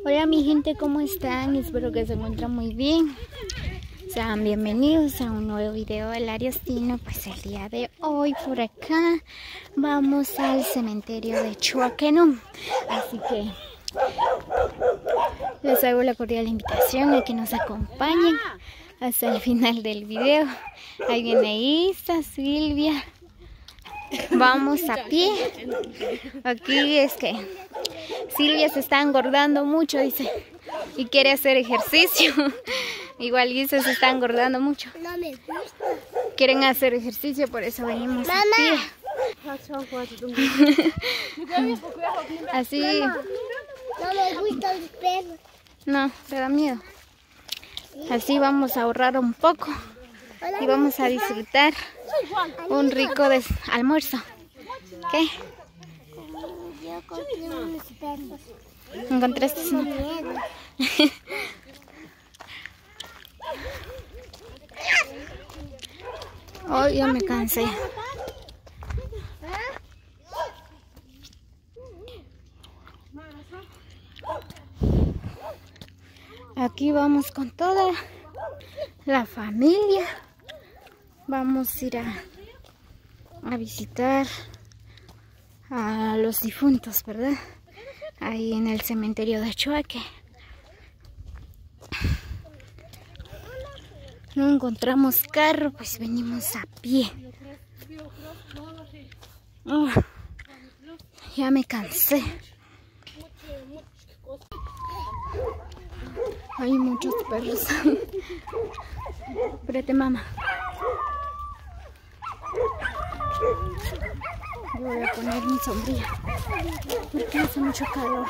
Hola mi gente, ¿cómo están? Espero que se encuentren muy bien. Sean bienvenidos a un nuevo video del Ariostino. Pues el día de hoy por acá vamos al cementerio de Chuaquenum. Así que les hago la cordial invitación a que nos acompañen hasta el final del video. Ahí viene Isa, Silvia. Vamos a pie. Aquí es que Silvia se está engordando mucho, dice, y quiere hacer ejercicio. Igual Isa se está engordando mucho. No me gusta. Quieren hacer ejercicio, por eso venimos a pie. Así. No me gustan los perros. No, te da miedo. Así vamos a ahorrar un poco y vamos a disfrutar un rico almuerzo. ¿Qué? Yo compré unos perros. ¿Encontraste uno? Miedo. Hoy ya me cansé. Aquí vamos con toda la familia. Vamos a ir a visitar a los difuntos, ¿verdad? Ahí en el cementerio de Chuaque. No encontramos carro, pues venimos a pie. Oh, ya me cansé. Hay muchos perros. Espérate, mamá. Yo voy a poner mi sombrilla porque hace mucho calor.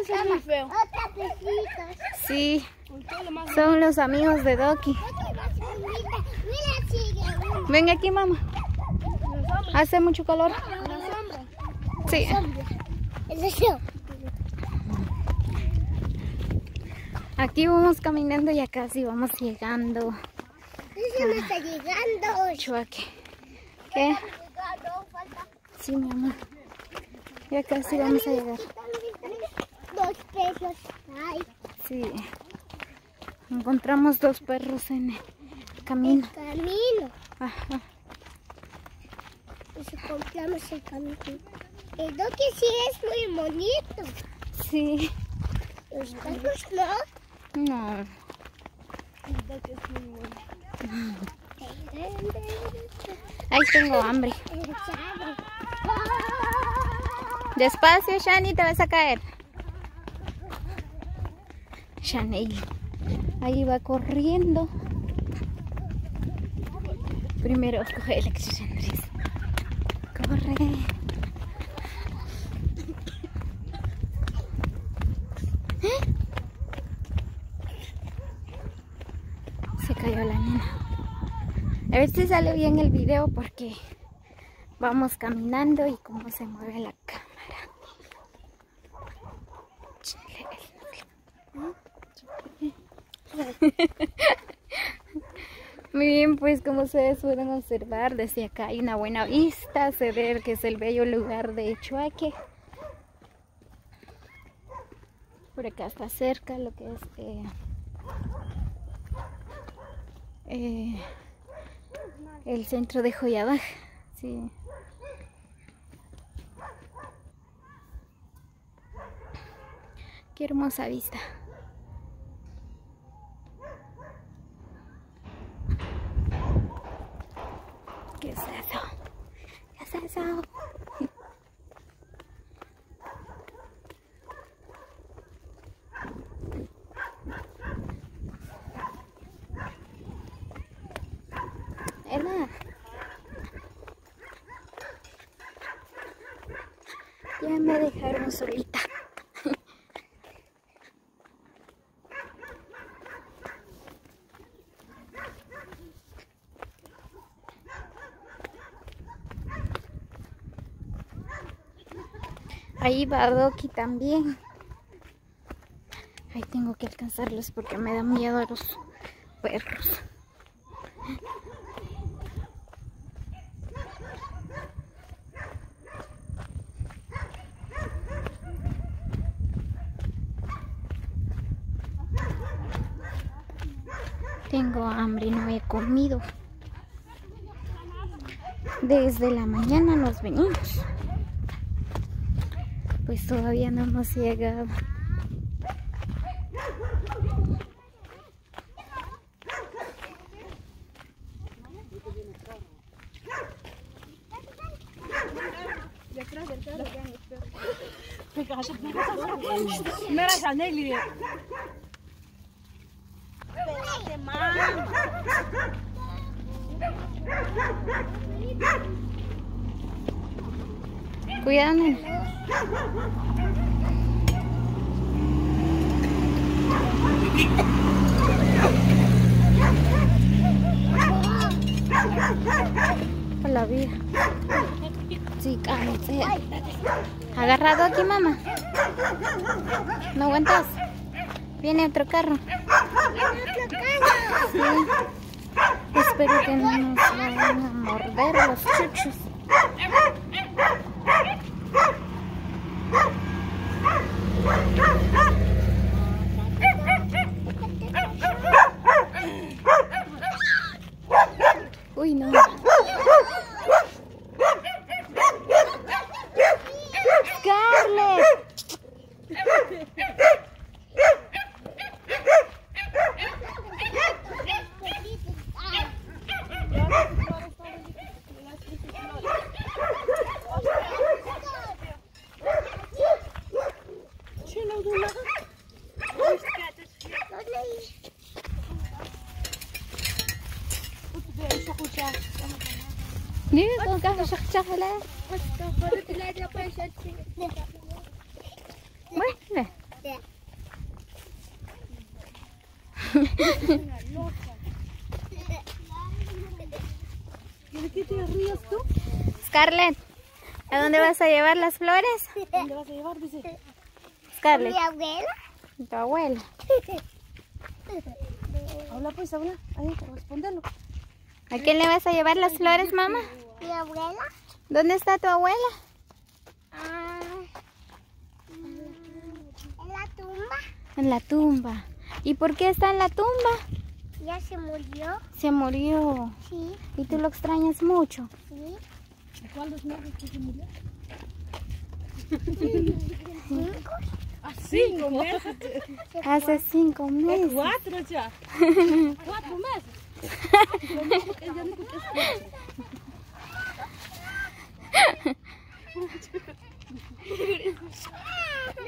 Eso es muy feo. Otra pesita. Sí, son los amigos de Doki. Mira, sigue. Ven aquí, mamá. Hace mucho calor. Sí. Eso es yo. Aquí vamos caminando y ya casi vamos llegando. Eso no está llegando. Chuaque. ¿Qué? Sí, mi amor. Ya casi vamos a llegar. 2 pesos. Ay, Sí. Encontramos 2 perros en el camino. camino. Ajá. Eso compramos el camino. El Doki sí es muy bonito. Sí. Los perros no. No. El Doki es muy bueno. Ahí tengo hambre. Despacio, Shani, te vas a caer. Shani. Ahí va corriendo. Primero coge el Alexis Andrés. Corre. Se cayó la nena. A ver si sale bien el video porque vamos caminando y cómo se mueve la cámara. Muy bien, pues como ustedes pueden observar, desde acá hay una buena vista. Se ve que es el bello lugar de Chuaque. Por acá está cerca lo que es el centro de Joyabaj. Sí. Qué hermosa vista. ¿Qué es eso? ¿Qué es eso? Emma. Ya me dejaron solita. Ahí va Doki también. Ahí tengo que alcanzarlos porque me da miedo a los perros. Tengo hambre, no he comido. Desde la mañana nos venimos. Pues todavía no hemos llegado. Cuidado, nene. Por la vida. Sí, cállate. Agarrado aquí, mamá. ¿No aguantas? Viene otro carro. Sí. Espero que no nos vayan a morder los chuchos. Uy, no. Scarlett. Niet, dan kan je zeggen hè. Bueno. ¿Qué te ríes tú? Scarlett, ¿a dónde vas a llevar las flores? ¿Dónde vas a llevar? Dice. Scarlett. Mi abuela. Tu abuela. Habla pues, habla. Ahí, respóndelo. ¿A quién le vas a llevar las flores, mamá? Mi abuela. ¿Dónde está tu abuela? En la tumba. En la tumba. ¿Y por qué está en la tumba? Ya se murió. Se murió. Sí, ¿Y tú lo extrañas mucho? sí. ¿Cuántos meses que se murió? 5. ¿Ah, 5 meses? Hace 5 meses. 4 ya. 4 meses.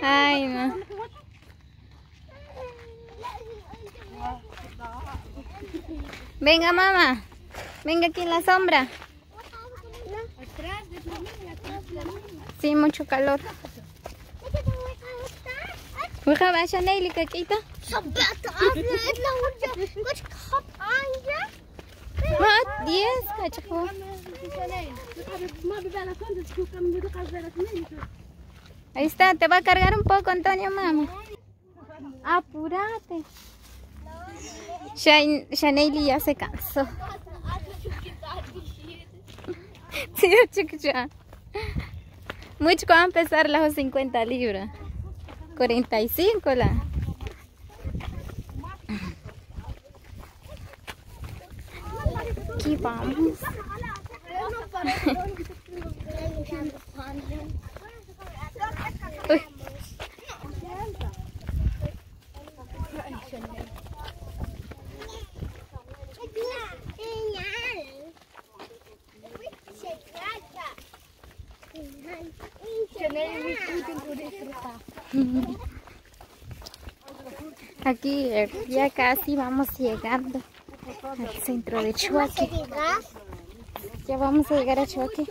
Ay, no. Venga, mamá. Venga aquí en la sombra. Sí, mucho calor. Uja, vaya Nelly, Caquita. Wat? 10, cacho. Ahí está, te va a cargar un poco, Antonio, mamá. Apúrate. Nelly ya se cansó. Sí, chiquilla. Mucho va a empezar las 50 libras. 45 la. Aquí vamos. Uy. Aquí ya casi vamos llegando al centro de Chuaque. Ya vamos a llegar a Chuaque.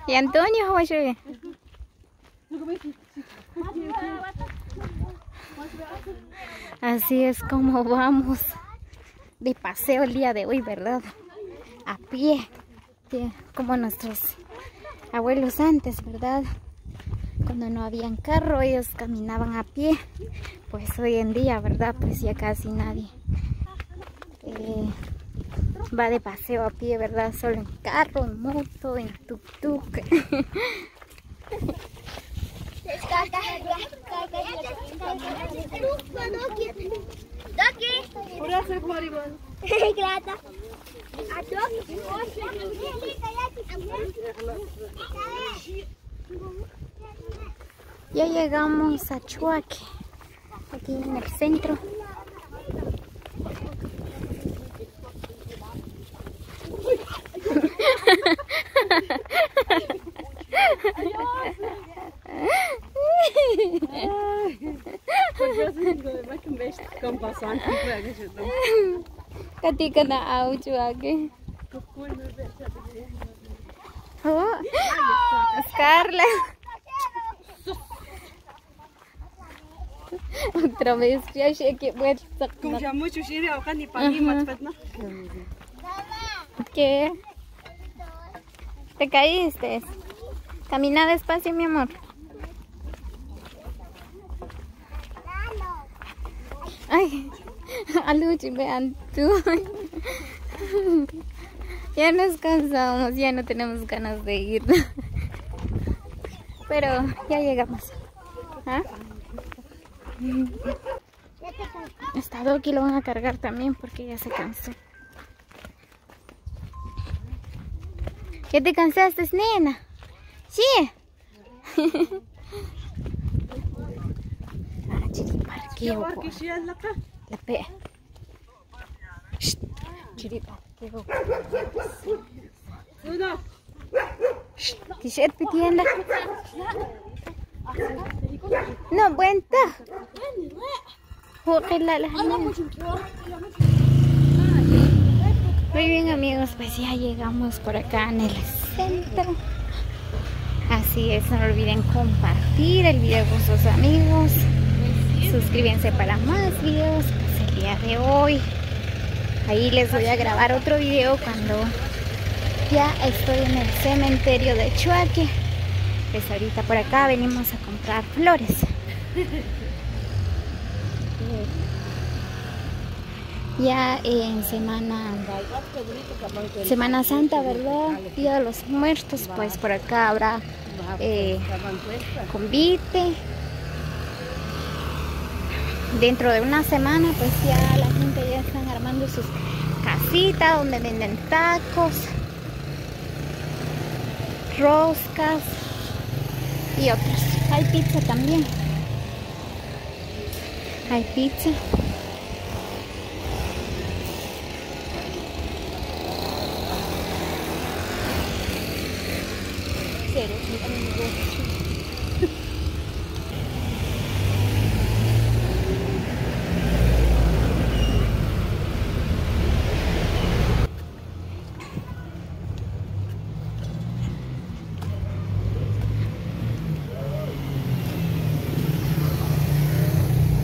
¿Y Antonio cómo llega? Así es como vamos de paseo el día de hoy, ¿verdad? A pie, como nuestros abuelos antes, ¿verdad? Cuando no habían carro, ellos caminaban a pie. Pues hoy en día, ¿verdad? Pues ya casi nadie va de paseo a pie, ¿verdad? Solo en carro, en moto, en tuk-tuk. Ya llegamos a Chuaque, aquí en el centro. Ketika na au Chuaque. Oh, Scarlett. Otra vez ya llegué vuelta. ¿Qué? ¿Te caíste? Camina despacio, mi amor. Ay, Aluchi, vean tú. Ya nos cansamos, ya no tenemos ganas de ir. Pero ya llegamos. ¿Ah? Esta Doki lo van a cargar también porque ya se cansó. ¿Ya te cansaste, nena? Sí. Ah, chiriparqueo. La pe. Chiriparqueo. Kishet pitienda. No, cuenta. Muy bien, amigos, pues ya llegamos por acá en el centro. Así es, no olviden compartir el video con sus amigos. Suscríbanse para más videos. Pues el día de hoy ahí les voy a grabar otro video cuando ya estoy en el cementerio de Chuaque. Pues ahorita por acá venimos a comprar flores. Ya en Semana Santa, ¿verdad? Día de los Muertos, pues por acá habrá convite. Dentro de una semana, pues ya la gente ya están armando sus casitas donde venden tacos, roscas y otros. Hay pizza también. Hay pizza.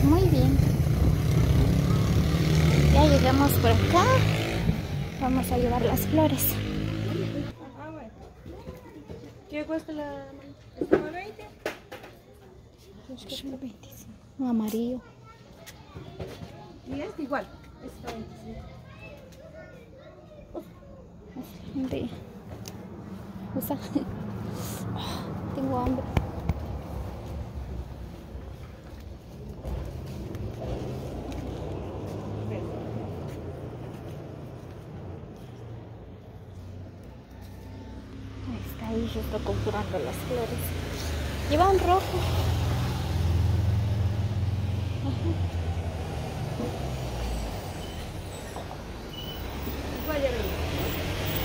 Muy bien. Ya llegamos por acá. Vamos a llevar las flores. ¿Qué cuesta la Un amarillo. Y es igual. De... Usa. Tengo hambre. Ahí se está comprando las flores. Lleva un rojo.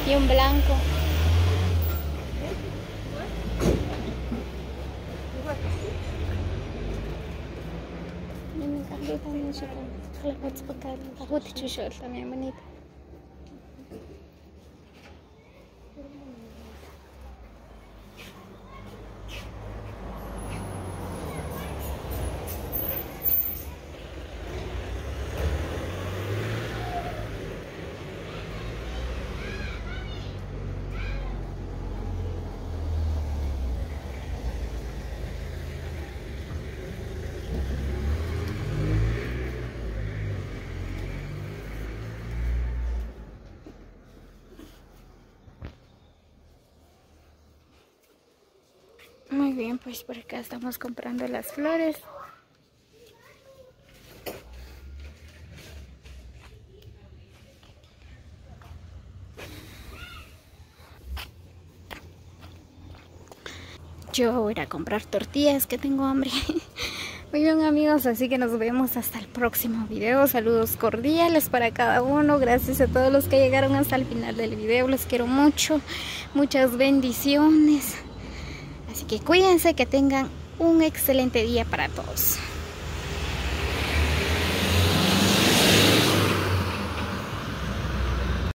Y un blanco. También bonito. Muy bien, pues por acá estamos comprando las flores. Yo voy a ir a comprar tortillas, que tengo hambre. Muy bien, amigos, así que nos vemos hasta el próximo video. Saludos cordiales para cada uno. Gracias a todos los que llegaron hasta el final del video. Los quiero mucho. Muchas bendiciones. Así que cuídense, que tengan un excelente día para todos.